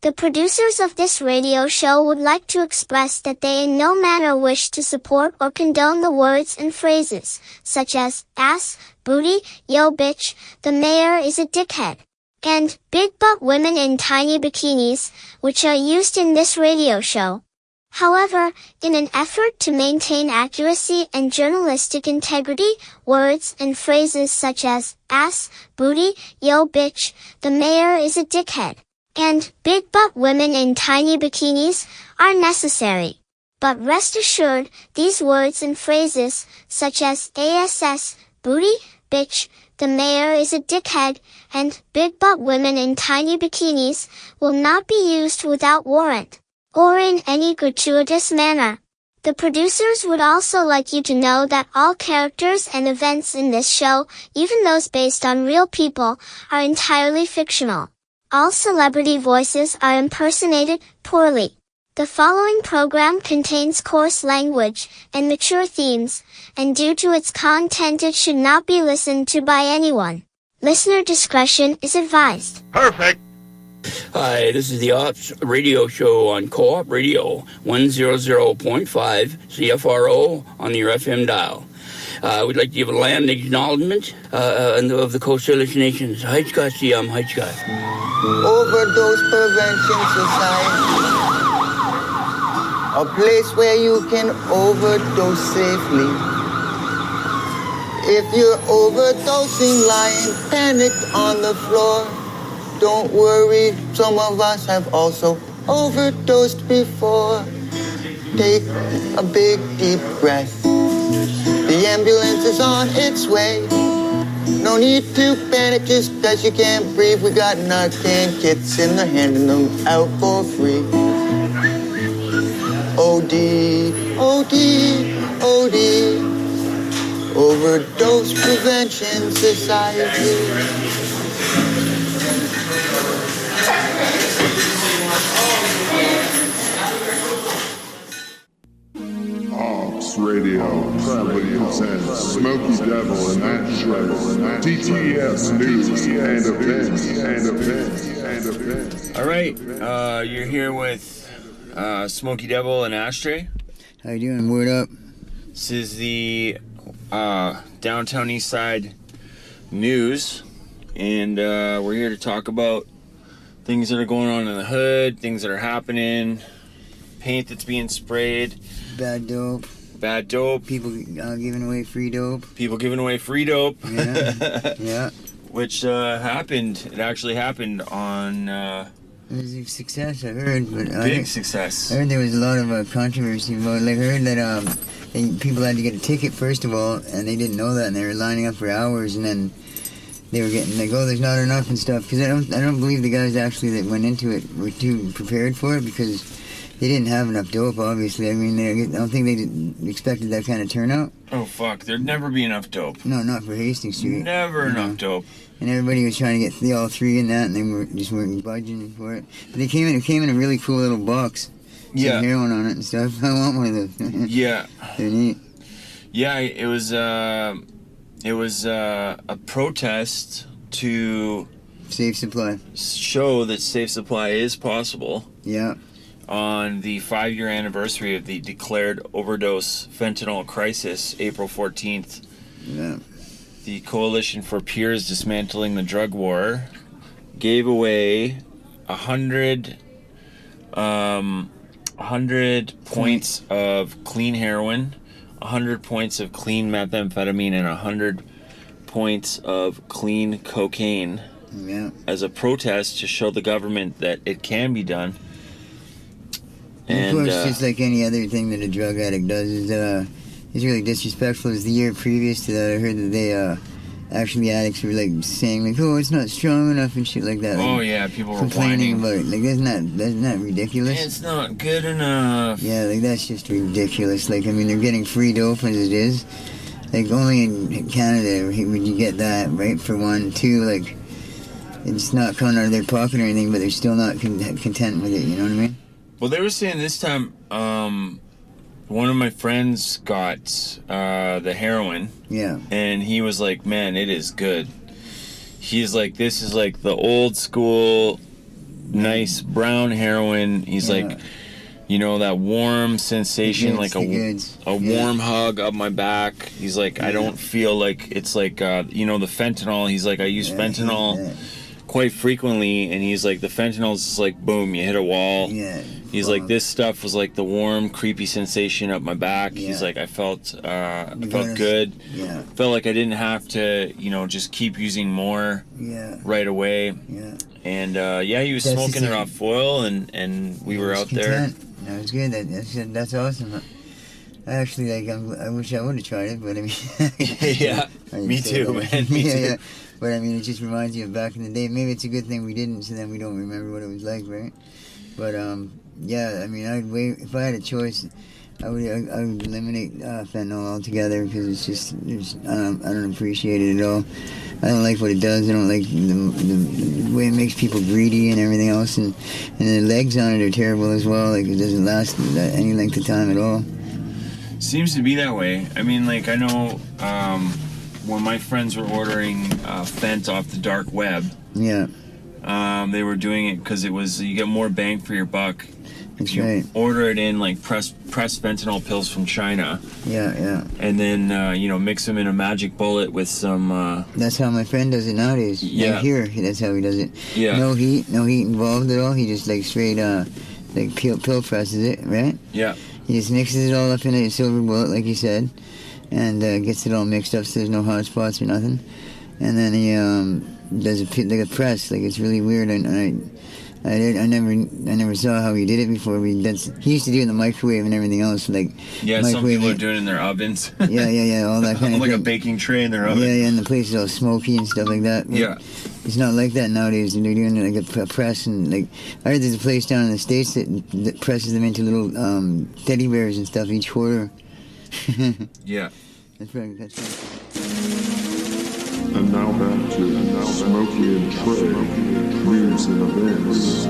The producers of this radio show would like to express that they in no manner wish to support or condone the words and phrases, such as, ass, booty, yo bitch, the mayor is a dickhead, and big butt women in tiny bikinis, which are used in this radio show. However, in an effort to maintain accuracy and journalistic integrity, words and phrases such as, ass, booty, yo bitch, the mayor is a dickhead, and big butt women in tiny bikinis are necessary. But rest assured, these words and phrases, such as ass, booty, bitch, the mayor is a dickhead, and big butt women in tiny bikinis, will not be used without warrant, or in any gratuitous manner. The producers would also like you to know that all characters and events in this show, even those based on real people, are entirely fictional. All celebrity voices are impersonated poorly. The following program contains coarse language and mature themes, and due to its content it should not be listened to by anyone. Listener discretion is advised. Perfect! Hi, this is the Ops radio show on Co-op Radio, 100.5 CFRO on your FM dial. We'd like to give a land acknowledgement of the Coast Salish Nations. Haichka Siam, Haichka. Overdose Prevention Society. A place where you can overdose safely. If you're overdosing, lying panicked on the floor, don't worry, some of us have also overdosed before. Take a big deep breath. The ambulance is on its way. No need to panic just cause you can't breathe. We got Narcan kits and they're handing them out for free. OD, OD, OD. Overdose Prevention Society. Ops Radio proudly presents Smokey Devil and that show, DTES News and events. All right, you're here with Smokey Devil and Ashtray. How you doing? Word up. This is the downtown Eastside news, and we're here to talk about things that are going on in the hood, things that are happening, paint that's being sprayed. Bad dope. People giving away free dope. Yeah. Yeah. Which happened. It actually happened on... it was a success, I heard. But big success. I heard there was a lot of controversy about it. Like, I heard that people had to get a ticket, first of all, and they didn't know that, and they were lining up for hours, and then they were getting like, oh, there's not enough and stuff. Because I don't believe the guys actually that went into it were too prepared for it, because they didn't have enough dope, obviously. I mean, I don't think they expected that kind of turnout. Oh, fuck. There'd never be enough dope. No, not for Hastings Street. Never enough dope. And everybody was trying to get all three in that, and they weren't budging for it. But it came in a really cool little box. Yeah. Some heroin on it and stuff. I want one of those. Yeah. They're neat. Yeah, it was a protest to... Safe supply. Show that safe supply is possible. Yeah. On the 5-year anniversary of the declared overdose fentanyl crisis, April 14th. Yeah. The Coalition for Peers Dismantling the Drug War gave away 100 points of clean heroin, 100 points of clean methamphetamine, and 100 points of clean cocaine. Yeah. As a protest to show the government that it can be done. And, of course, just like any other thing that a drug addict does, is it's really disrespectful. As the year previous to that, I heard that they actually addicts were like saying like, oh, it's not strong enough and shit like that. Like, oh yeah, people were complaining whining about it. Like, isn't that ridiculous? It's not good enough. Yeah, like that's just ridiculous. Like, I mean, they're getting free dope as it is. Like, only in Canada would you get that, right? For one, two, like, it's not coming out of their pocket or anything, but they're still not content with it. You know what I mean? Well, they were saying this time, one of my friends got the heroin. Yeah. And he was like, man, it is good. He's like, this is like the old school nice brown heroin. He's like, you know, that warm sensation, like a warm hug up my back. He's like, I don't feel like it's like, you know, the fentanyl. He's like, I use fentanyl quite frequently, and he's like, the fentanyl's just like, boom, you hit a wall. He's like, this stuff was like the warm, creepy sensation up my back. He's like, I felt good. Felt like I didn't have to, you know, just keep using more right away. And he was smoking it off foil, and we were out there. That was good. That's awesome. I actually I wish I would have tried it, but I mean, me too, man. Me too. But I mean, it just reminds you of back in the day. Maybe it's a good thing we didn't, so then we don't remember what it was like, right? But I mean, if I had a choice, I would eliminate fentanyl altogether, because it's just I don't appreciate it at all. I don't like what it does. I don't like the way it makes people greedy and everything else, and the legs on it are terrible as well. Like, it doesn't last any length of time at all. Seems to be that way. I mean, like, I know when my friends were ordering Fent off the dark web, they were doing it because it was, you get more bang for your buck. That's you right. Order it in like pressed fentanyl pills from China. And then you know, mix them in a magic bullet with some. That's how my friend does it nowadays. Right here, that's how he does it. No heat involved at all. He just like straight like pill presses it, right? He just mixes it all up in a silver bullet, like you said, and gets it all mixed up so there's no hot spots or nothing. And then he does like a press. Like, it's really weird. I never saw how he did it before. He used to do it in the microwave and everything else. Like, some people are doing it in their ovens. all that kind of like thing. a baking tray in their oven. And the place is all smoky and stuff like that. But it's not like that nowadays. They're doing it like a press, and like, I heard there's a place down in the States that presses them into little teddy bears and stuff each quarter. That's right. And now back to Smokey and Trey, news and events.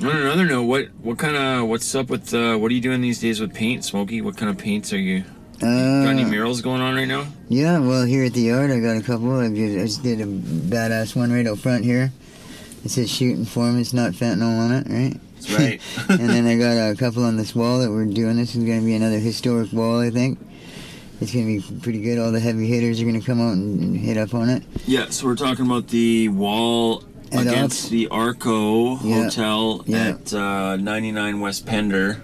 On another note, what's up with, what are you doing these days with paint, Smokey? What kind of paints are you, got any murals going on right now? Yeah, well, here at the yard, I got a couple. I just did a badass one right out front here. It says shoot informants, not fentanyl on it, right? That's right. And then I got a couple on this wall that we're doing. This is going to be another historic wall, I think. It's going to be pretty good. All the heavy hitters are going to come out and hit up on it. Yeah, so we're talking about the wall against the Arco Hotel at 99 West Pender.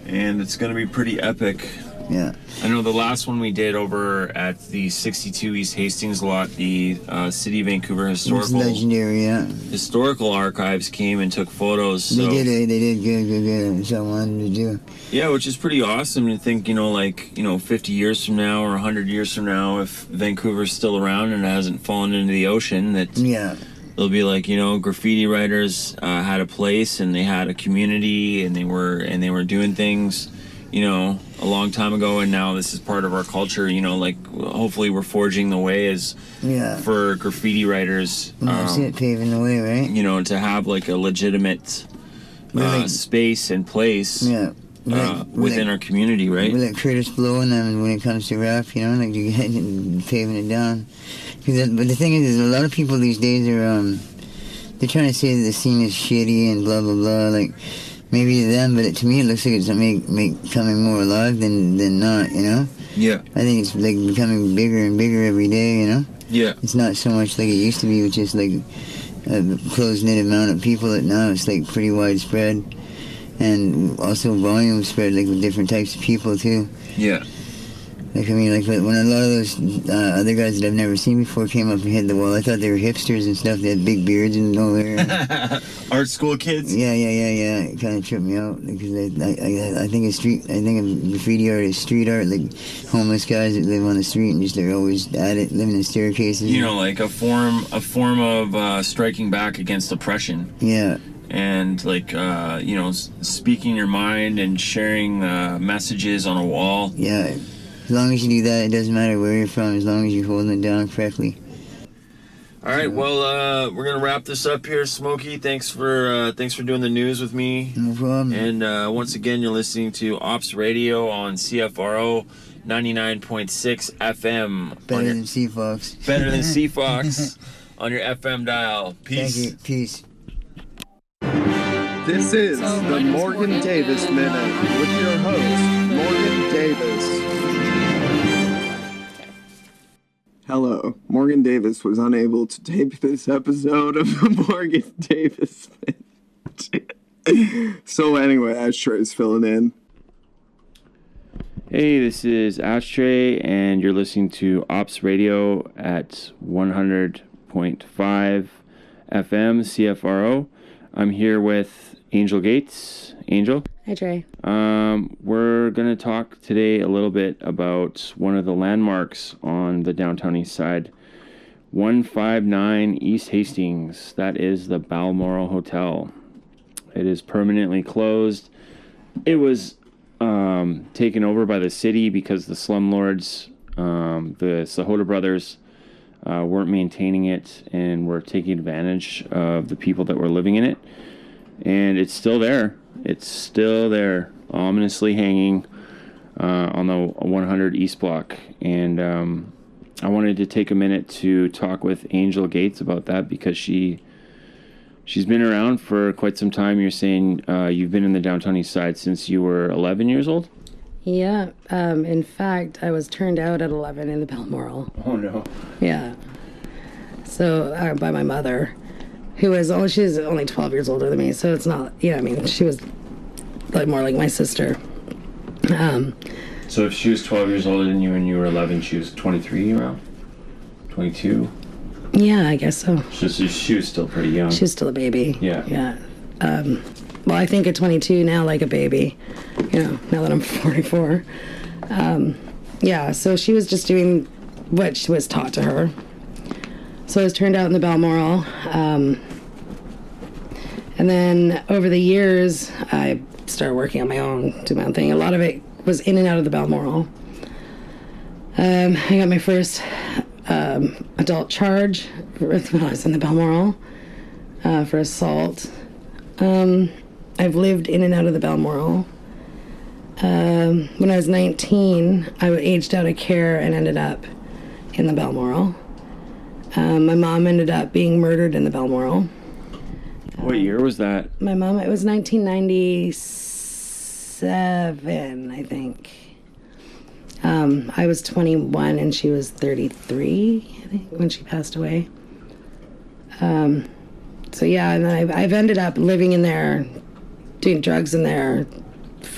And it's going to be pretty epic. I know the last one we did over at the 62 East Hastings lot, the City of Vancouver Historical Archives came and took photos. So. They did good. That's what I wanted to do. Yeah, which is pretty awesome to think, 50 years from now or 100 years from now, if Vancouver's still around and it hasn't fallen into the ocean, that they'll be like, graffiti writers had a place and they had a community and they were doing things, a long time ago, and now this is part of our culture. Hopefully we're forging the way for graffiti writers. That's it, paving the way, right? To have like a legitimate space and place within our community, right? With like Curtis blowing them when it comes to rap, like you get paving it down. But the thing is a lot of people these days are they're trying to say that the scene is shitty and blah blah blah. Like, maybe to them, but to me it looks like it's becoming more alive than not, I think it's like becoming bigger and bigger every day, It's not so much like it used to be with just like a close-knit amount of people. That now it's like pretty widespread, and also volume spread, like with different types of people too. Like, I mean, like when a lot of those other guys that I've never seen before came up and hit the wall, I thought they were hipsters and stuff. They had big beards and all their art school kids. Yeah. It kind of tripped me out because I think a graffiti art is street art, like homeless guys that live on the street and just they're always at it, living in staircases. Like a form of striking back against oppression. And like speaking your mind and sharing messages on a wall. As long as you do that, it doesn't matter where you're from, as long as you're holding it down correctly. All right, well, we're gonna wrap this up here, Smokey. Thanks for doing the news with me. No problem. And once again, you're listening to Ops Radio on CFRO 99.6 FM. Better than Sea Fox. Better than Sea Fox on your FM dial. Peace. Thank you. Peace. This is the Morgan Davis Minute with your host, Morgan Davis. Hello. Morgan Davis was unable to tape this episode of the Morgan Davis Minute. So anyway, Trey's filling in. Hey, this is Trey, and you're listening to Ops Radio at 100.5 FM CFRO. I'm here with Angel Gates. Angel? Hi, Trey. We're going to talk today a little bit about one of the landmarks on the downtown east side, 159 East Hastings. That is the Balmoral Hotel. It is permanently closed. It was taken over by the city because the slumlords, the Sahota brothers, weren't maintaining it and were taking advantage of the people that were living in it. And it's still there. It's still there, ominously hanging on the 100 East Block. And I wanted to take a minute to talk with Angel Gates about that because she's been around for quite some time. You're saying you've been in the downtown east side since you were 11 years old? Yeah. In fact, I was turned out at 11 in the Balmoral. Oh, no. Yeah. So, by my mother, who is she's only 12 years older than me, so it's not, she was like more like my sister. So if she was 12 years older than you and you were 11, she was 23 around? 22? Yeah, I guess so. She was still pretty young. She was still a baby. Yeah. Yeah. Well, I think at 22 now, like a baby, now that I'm 44. Yeah, so she was just doing what she was taught to her. So I was turned out in the Balmoral. And then over the years, I started working on my own, do my own thing. A lot of it was in and out of the Balmoral. I got my first adult charge when I was in the Balmoral for assault. I've lived in and out of the Balmoral. When I was 19, I aged out of care and ended up in the Balmoral. My mom ended up being murdered in the Balmoral. What year was that? My mom, it was 1997, I think. I was 21 and she was 33, I think, when she passed away. So yeah, and then I've ended up living in there, doing drugs in there.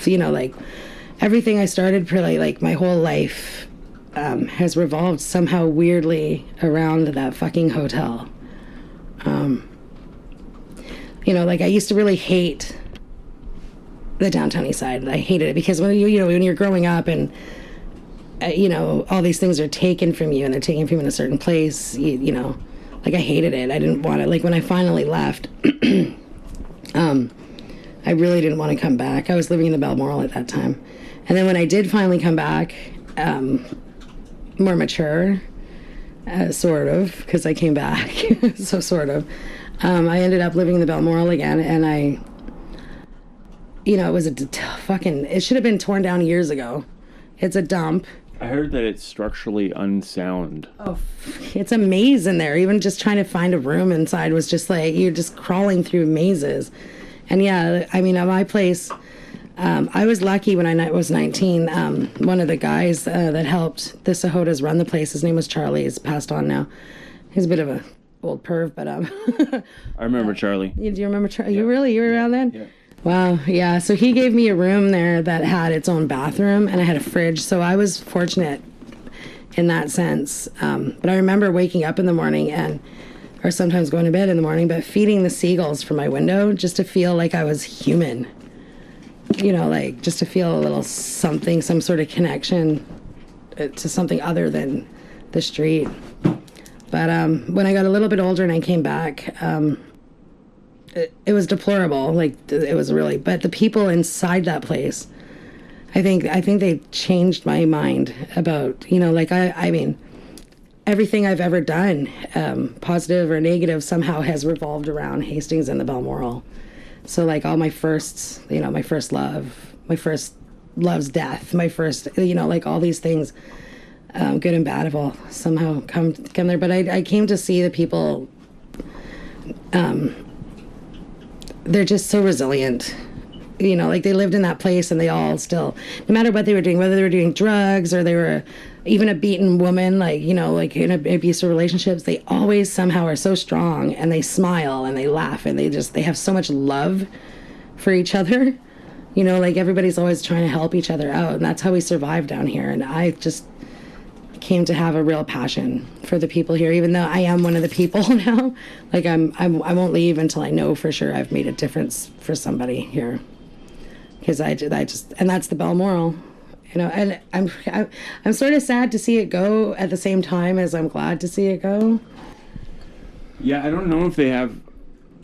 Like everything I started really, like my whole life has revolved somehow weirdly around that fucking hotel. Like I used to really hate the downtown east side. I hated it because when you're growing up and all these things are taken from you and they're taken from you in a certain place, like I hated it. I didn't want it. Like when I finally left, I really didn't want to come back. I was living in the Balmoral at that time. And then when I did finally come back, more mature, sort of, because I came back, so sort of. I ended up living in the Balmoral again, and it was it should have been torn down years ago. It's a dump. I heard that it's structurally unsound. Oh, it's a maze in there. Even just trying to find a room inside was just like, you're just crawling through mazes. And yeah, at my place, I was lucky when I was 19. One of the guys that helped the Sahotas run the place, his name was Charlie, he's passed on now. He's a bit of a old perv, but I remember Charlie. Do you remember Charlie? You were around then? Yeah. Wow, yeah. So he gave me a room there that had its own bathroom and I had a fridge. So I was fortunate in that sense. But I remember waking up in the morning or sometimes going to bed in the morning, but feeding the seagulls from my window just to feel like I was human. Like just to feel a little something, some sort of connection to something other than the street. But when I got a little bit older and I came back, it was deplorable. Like it was really, but the people inside that place, I think they changed my mind about, everything I've ever done, positive or negative, somehow has revolved around Hastings and the Balmoral. So like all my firsts, my first love, my first love's death, my first, like all these things, good and bad, have all somehow come there. But I came to see the people, they're just so resilient. Like they lived in that place and they all still, no matter what they were doing, whether they were doing drugs or they were even a beaten woman, like like in abusive relationships, they always somehow are so strong and they smile and they laugh and they have so much love for each other. Like everybody's always trying to help each other out, and that's how we survive down here. And I just came to have a real passion for the people here, even though I am one of the people now. Like I won't leave until I know for sure I've made a difference for somebody here. Because I just, and that's the Balmoral, and I'm sort of sad to see it go at the same time as I'm glad to see it go. Yeah, I don't know if they have,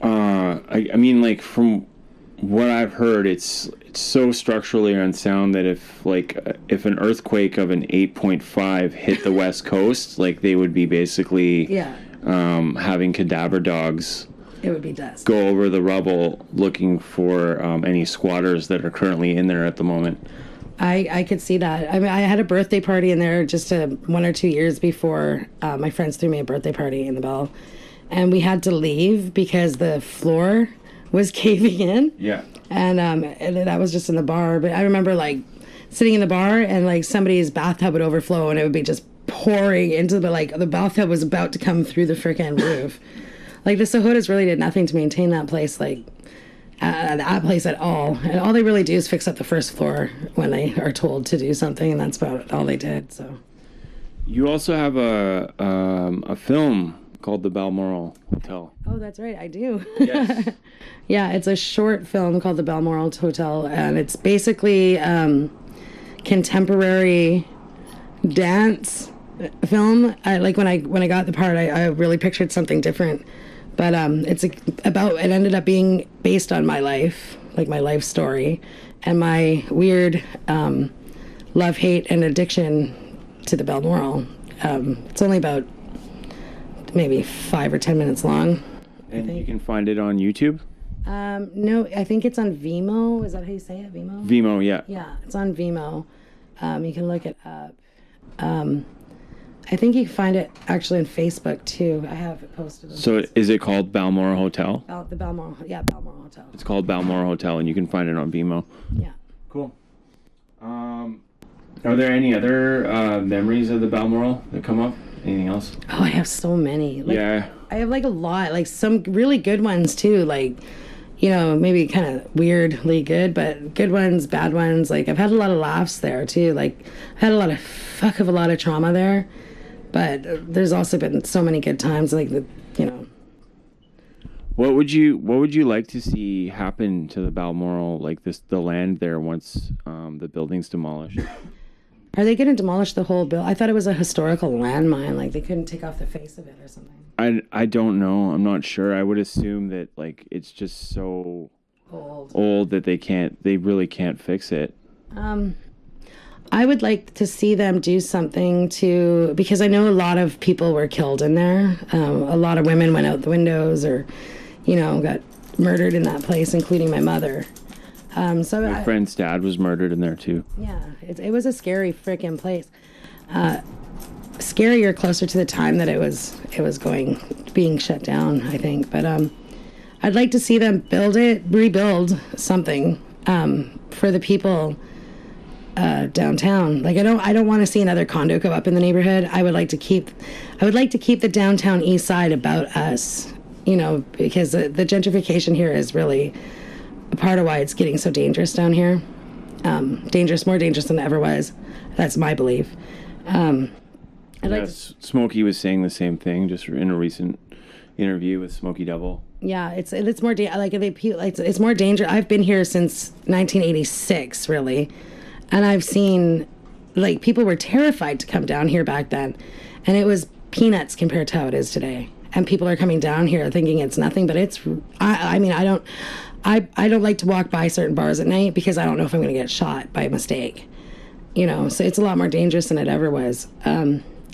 I mean, like from what I've heard, it's so structurally unsound that if an earthquake of an 8.5 hit the West Coast, like they would be basically having cadaver dogs. It would be dust. Go over the rubble looking for any squatters that are currently in there at the moment. I could see that. I mean, I had a birthday party in there just 1 or 2 years before. My friends threw me a birthday party in the Bell, and we had to leave because the floor was caving in. Yeah. And that was just in the bar. But I remember like sitting in the bar and like somebody's bathtub would overflow and it would be just pouring into the bathtub was about to come through the frickin' roof. Like, the Sahodas really did nothing to maintain that place, that place at all. And all they really do is fix up the first floor when they are told to do something, and that's about all they did, so. You also have a film called The Balmoral Hotel. Oh, that's right, I do. Yes. Yeah, it's a short film called The Balmoral Hotel, and it's basically contemporary dance film. When I got the part, I really pictured something different. But it ended up being based on my life, like my life story, and my weird love, hate, and addiction to the Balmoral. It's only about maybe 5 or 10 minutes long. And you can find it on YouTube? No, I think it's on Vimeo. Is that how you say it, Vimeo? Vimeo, yeah. Yeah, it's on Vimeo. You can look it up. I think you can find it actually on Facebook too. I have it posted. So is it called Balmoral Hotel? The Balmoral, yeah, Balmoral Hotel. It's called Balmoral Hotel, and you can find it on Vimeo. Yeah. Cool. Are there any other memories of the Balmoral that come up? Anything else? Oh, I have so many. Yeah. I have a lot, some really good ones too, maybe kind of weirdly good, but good ones, bad ones. I've had a lot of laughs there too. I've had a lot of trauma there. But there's also been so many good times, What would you like to see happen to the Balmoral, the land there once the building's demolished? Are they going to demolish the whole bill? I thought it was a historical landmine, they couldn't take off the face of it or something. I don't know. I'm not sure. I would assume that it's just so old that they really can't fix it. I would like to see them do something because I know a lot of people were killed in there. A lot of women went out the windows or, got murdered in that place, including my mother. My friend's dad was murdered in there too. Yeah, it was a scary freaking place. Scarier closer to the time that it was being shut down, I think. But I'd like to see them rebuild something for the people downtown. I don't want to see another condo go up in the neighborhood. I would like to keep the downtown Eastside about us, because the gentrification here is really a part of why it's getting so dangerous down here. More dangerous than it ever was. That's my belief. Smokey was saying the same thing just in a recent interview with Smokey Devil. Yeah, it's more it's more dangerous. I've been here since 1986, really. And I've seen, people were terrified to come down here back then. And it was peanuts compared to how it is today. And people are coming down here thinking it's nothing, but I don't like to walk by certain bars at night because I don't know if I'm going to get shot by mistake. So it's a lot more dangerous than it ever was.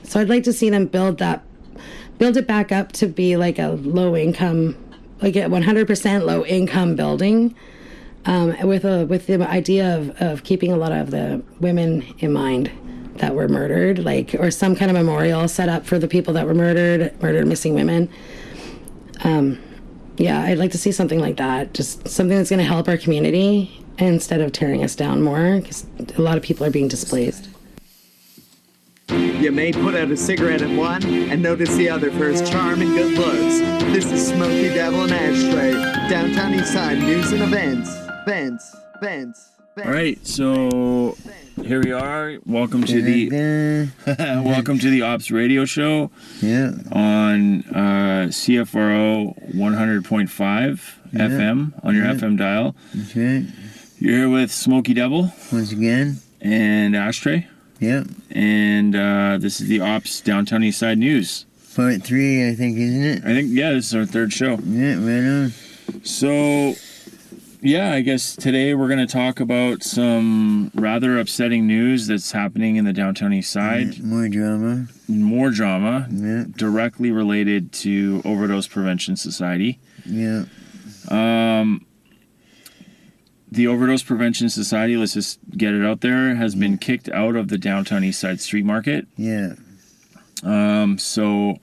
So I'd like to see them build it back up to be like a low income, like a 100% low income building, with the idea of keeping a lot of the women in mind that were murdered, or some kind of memorial set up for the people that were murdered missing women. Yeah, I'd like to see something like that, just something that's going to help our community instead of tearing us down more, because a lot of people are being displaced. You may put out a cigarette at one and notice the other for his charm and good looks. This is Smokey, Devil, and Ashtray, downtown Eastside news and events. All right, so here we are. Welcome to the Ops Radio Show. Yeah. On CFRO 100.5 FM on your FM dial. That's right. You're here with Smokey Devil. Once again. And Ashtray. Yep. And this is the Ops Downtown Eastside News. Part 3, I think, isn't it? I think, yeah, this is our 3rd show. Yeah, right on. So, yeah, I guess today we're going to talk about some rather upsetting news that's happening in the Downtown Eastside. More drama. Yeah. Directly related to Overdose Prevention Society. Yeah. The Overdose Prevention Society, let's just get it out there, has been kicked out of the Downtown Eastside Street Market. Yeah. So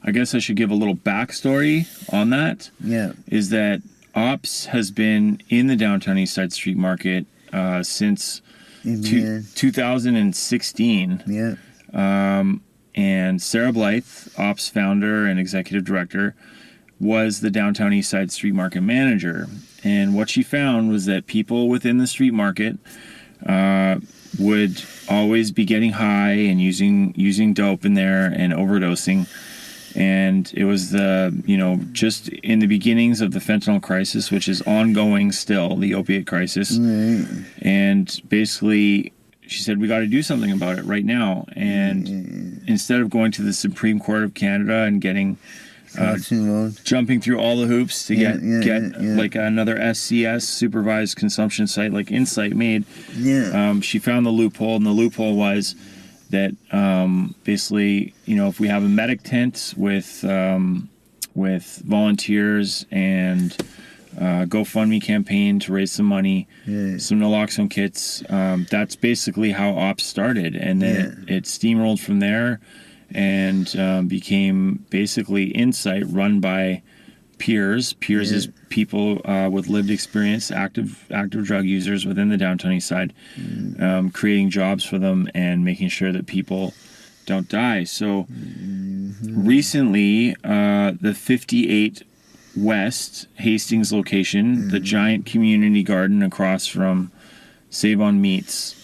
I guess I should give a little backstory on that. Yeah. Is that Ops has been in the Downtown Eastside Street Market since 2016. Yeah. And Sarah Blythe, Ops founder and executive director, was the Downtown Eastside Street Market manager. And what she found was that people within the street market would always be getting high and using dope in there and overdosing. And it was just in the beginnings of the fentanyl crisis, which is ongoing still, the opiate crisis. Right. And basically, she said, we got to do something about it right now. And instead of going to the Supreme Court of Canada and getting jumping through all the hoops to get like another SCS supervised consumption site like Insight made. Yeah. She found the loophole, and the loophole was that basically, if we have a medic tent with volunteers and GoFundMe campaign to raise some money, some naloxone kits, that's basically how Ops started, and then it steamrolled from there. And became basically Insight, run by peers. Peers is people with lived experience, active drug users within the Downtown Eastside, creating jobs for them and making sure that people don't die. So recently, the 58 West Hastings location, the giant community garden across from Save on Meats,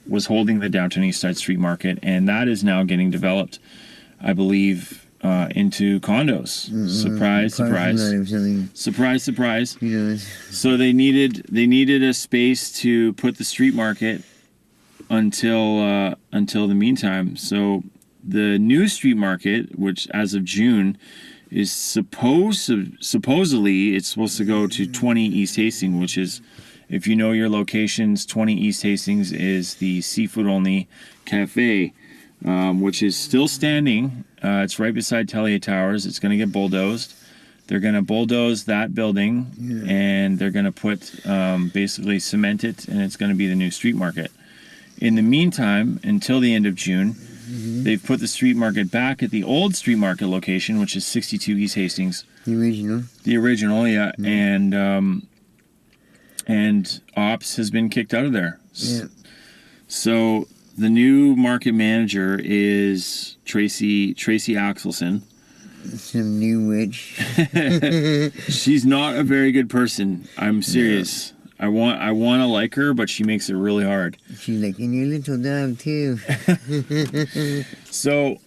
was holding the Downtown Eastside Street Market, and that is now getting developed, I believe, into condos. Surprise, surprise. So they needed a space to put the street market until the meantime. So the new street market, which as of June is supposedly it's supposed to go to 20 East Hastings, which is, if you know your locations, 20 East Hastings is the seafood-only cafe, which is still standing. It's right beside Telia Towers. It's going to get bulldozed. They're going to bulldoze that building, and they're going to put, basically cement it, and it's going to be the new street market. In the meantime, until the end of June, they've put the street market back at the old street market location, which is 62 East Hastings. The original, yeah. And Ops has been kicked out of there. Yeah. So the new market manager is Tracy Axelson. Some new witch. She's not a very good person. I'm serious. I want to like her, but she makes it really hard. She's like, and your little dog too. So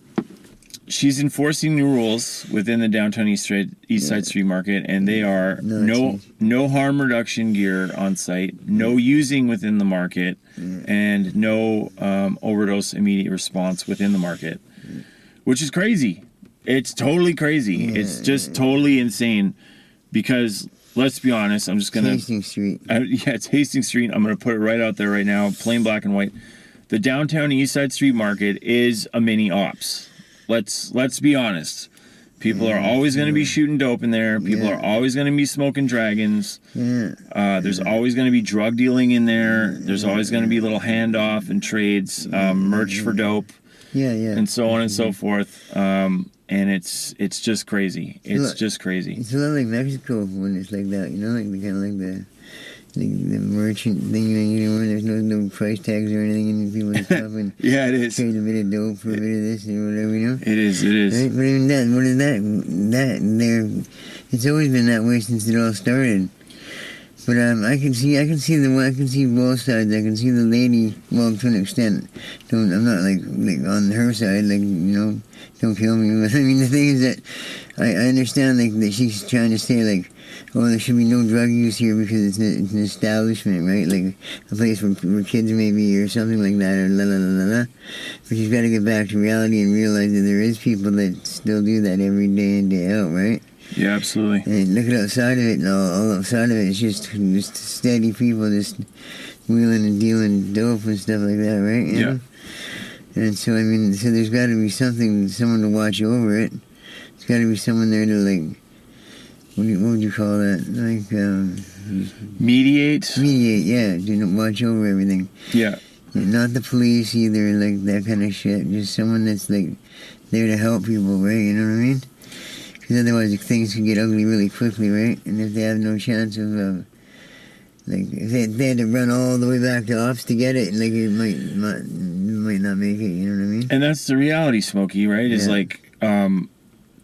she's enforcing new rules within the Downtown Eastside Street Market, and they are no harm reduction gear on site, no using within the market, and no overdose immediate response within the market, which is crazy. It's totally crazy. It's just totally insane because, let's be honest, I'm just going to... Hastings Street. It's Hastings Street. I'm going to put it right out there right now, plain black and white. the downtown Eastside Street Market is a mini ops. Let's be honest. People are always going to be shooting dope in there. People are always going to be smoking dragons. There's always going to be drug dealing in there. There's always going to be little handoff and trades, merch for dope, and so on and so forth. And it's just crazy. It's just crazy. It's a lot like Mexico when it's like that, you know, like kind of like the merchant thing, you know, where there's no price tags or anything, and people just stop and yeah, it is. trade a bit of dope for a bit of this and whatever, you know. It is. Right? But even that, what is that there? It's always been that way since it all started. But I can see both sides. I can see the lady, well, to an extent. I'm not like on her side, like, you know, don't kill me. But I mean, the thing is that I understand like that she's trying to say like, oh, there should be no drug use here because it's an establishment, right? Like a place where kids may be or something like that, or la la la la la. But you've got to get back to reality and realize that there is people that still do that every day in, day out, right? Yeah, absolutely. And look at outside of it, and all outside of it, it's just steady people just wheeling and dealing dope and stuff like that, right? You know? And so, I mean, so there's got to be someone to watch over it. There's got to be someone there to, like, what would you call that? Like, mediate? Mediate, yeah. To watch over everything. Yeah. Not the police either, like, that kind of shit. Just someone that's, like, there to help people, right? You know what I mean? Because otherwise things can get ugly really quickly, right? And if they have no chance of, like, if they had to run all the way back to ops to get it, like, it might not make it, you know what I mean? And that's the reality, Smokey, right? Is like,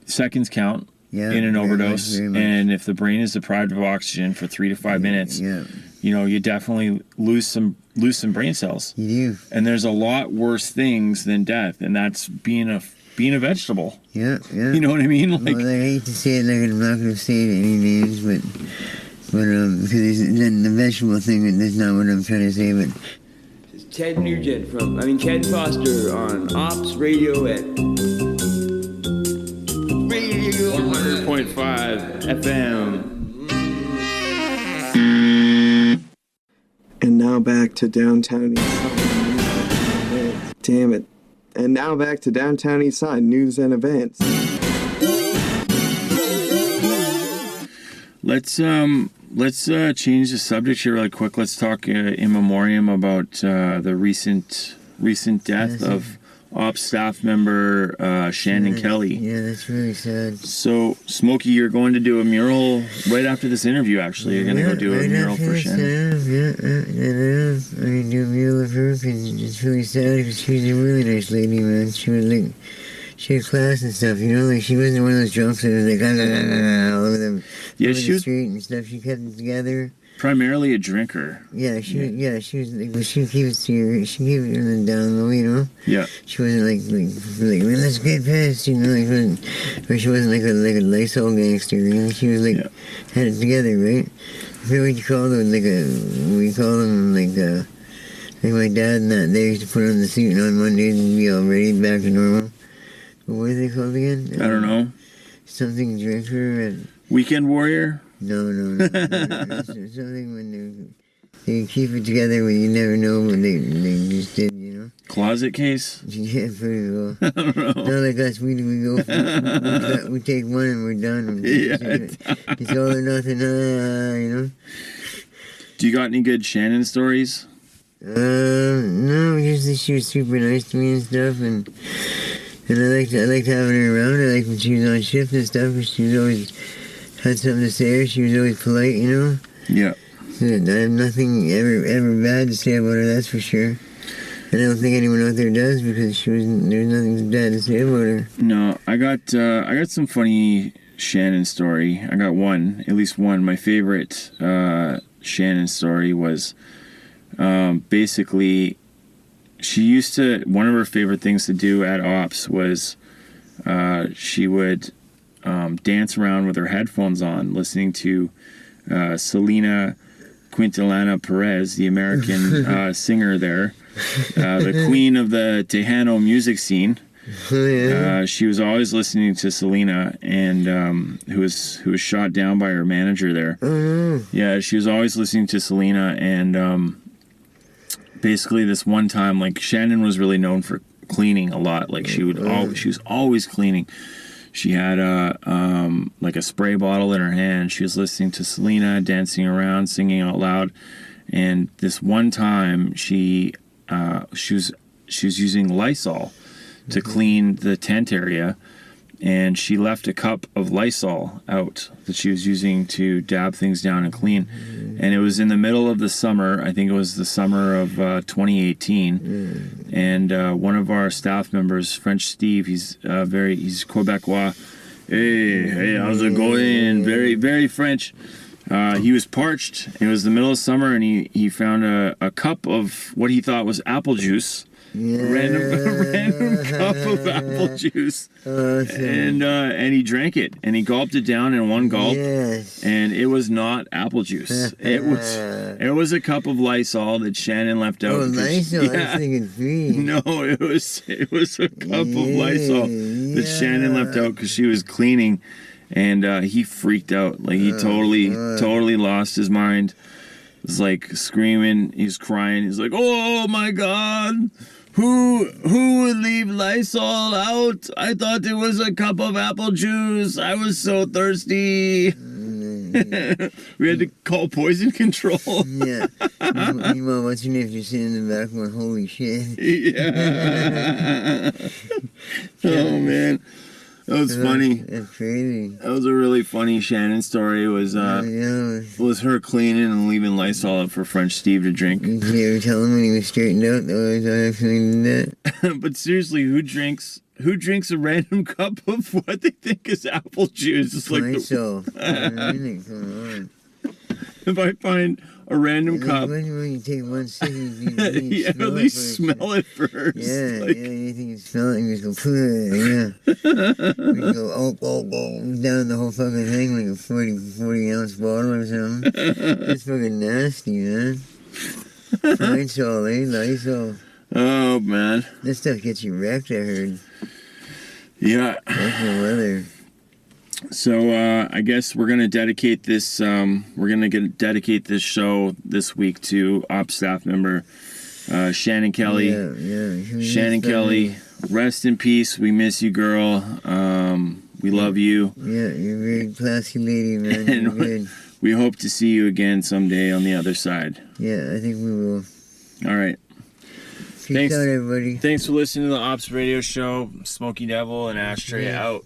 seconds count in an overdose. Very much. And if the brain is deprived of oxygen for 3 to 5 minutes, you know, you definitely lose some brain cells. You do. And there's a lot worse things than death, and that's being a vegetable. Yeah. You know what I mean? Like, well, I hate to say it, like, I'm not going to say it any names, but because the vegetable thing, that's not what I'm trying to say, but... It's Ted Nugent Ted Foster on Ops Radio at 100.5 FM. And now back to downtown Eastside. Damn it. And now back to downtown Eastside news and events. Let's change the subject here really quick. Let's talk in memoriam about the recent death of Ops staff member Shannon Kelly. Yeah, that's really sad. So, Smokey, you're going to do a mural right after this interview, actually. You're going to go do a mural for Shannon. I'm going to do a mural of her because it's really sad because she's a really nice lady, man. She was like, she had class and stuff, you know, like she wasn't one of those drunks that was like, all over the street and stuff. She kept it together. Primarily a drinker. Yeah, she was like, but she keep it serious. She keep it down low, you know. Yeah. She wasn't like let's get pissed, you know, or she wasn't like a Lysol gangster, you know. She was like had it together, right? I forget what you call them, we call them like my dad and that. They used to put on the suit on Mondays and be all ready back to normal. But what are they called again? I don't know. Something drinker and weekend warrior. No. It's something when they keep it together when you never know when they just did, you know. Closet case? Yeah, pretty well. I don't know. Not like us, we go, we take one and we're done. It's all or nothing, you know. Do you got any good Shannon stories? No, just she was super nice to me and stuff, and I liked having her around. I liked when she was on shift and stuff, because she was always had something to say. She was always polite, you know. Yeah. I have nothing ever bad to say about her, that's for sure. And I don't think anyone out there does, because there's nothing bad to say about her. No, I got some funny Shannon story. I got one, at least one. My favorite Shannon story was basically one of her favorite things to do at Ops was she would dance around with her headphones on, listening to Selena Quintilana Perez, the American singer there, the queen of the Tejano music scene. She was always listening to Selena, and who was shot down by her manager there. Yeah, she was always listening to Selena, and basically this one time, like Shannon was really known for cleaning a lot. Like she was always cleaning. She had like a spray bottle in her hand. She was listening to Selena, dancing around, singing out loud. And this one time, she was using Lysol to clean the tent area, and she left a cup of Lysol out that she was using to dab things down and clean. And it was in the middle of the summer. I think it was the summer of 2018. And one of our staff members, French Steve, he's Quebecois. Hey, how's it going? Very, very French. He was parched. It was the middle of summer, and he found a cup of what he thought was apple juice. A random cup of apple juice. And he drank it, and he gulped it down in one gulp. And it was not apple juice. It was a cup of Lysol that Shannon left out. Lysol? I was thinking free. No, it was a cup of Lysol that Shannon left out because she was cleaning. And he freaked out. Like, he totally lost his mind. He was like screaming. He was crying. He's like, oh my God, who would leave Lysol out? I thought it was a cup of apple juice. I was so thirsty. We had to call poison control. Yeah. Meanwhile, what's your name? You're sitting in the back going, holy shit. Yeah. Oh, man. That was funny. That's crazy. That was a really funny Shannon story. Was her cleaning and leaving Lysol up for French Steve to drink. Did you ever tell him when he was straightened out that I was actually doing that? But seriously, who drinks a random cup of what they think is apple juice? It's like Lysol. Come on. If I find a random cup, when you take one sip, you at least smell it first. Yeah, you think you smell it, and you just go, you go, down the whole fucking thing like a 40 ounce bottle or something. That's fucking nasty, man. Lysol, Lysol. Oh, man. This stuff gets you wrecked, I heard. Yeah. That's no weather. So I guess we're gonna dedicate this. Dedicate this show this week to Ops staff member Shannon Kelly. Yeah. Shannon Kelly, rest in peace. We miss you, girl. We love you. Yeah, you're a very classy lady, man. You're good. We hope to see you again someday on the other side. Yeah, I think we will. All right. Peace out, everybody. Thanks for listening to the Ops Radio Show. Smokey Devil and Ashtray out.